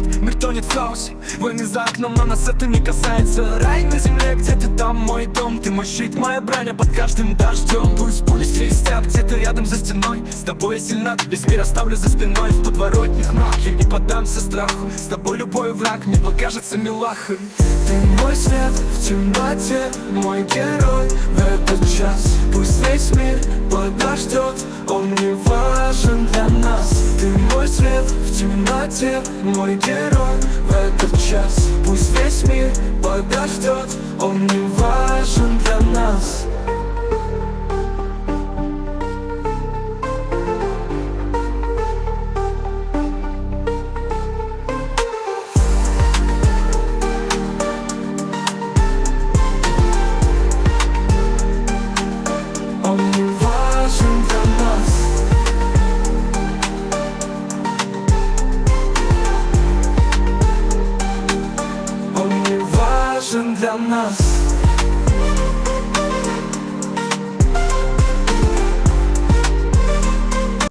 свет, мир тонет в хаосе. Войны за окном, но нас это не касается. Рай на земле, где-то там мой дом. Ты мой щит, моя броня под каждым дождем. Пусть пули свистят где-то рядом за стеной. С тобой я сильна, весь мир оставлю за спиной. В подворотнях мрак, я не поддамся страху. С тобой любой враг мне покажется милахой. Ты мой свет в темноте, мой герой в этот час. Пусть весь мир подождет, он не важен для нас. Ты мой свет в темноте, мой герой в этот час. Пусть весь мир подождет, он не важен для нас. Он не важен для нас. Он не важен для нас.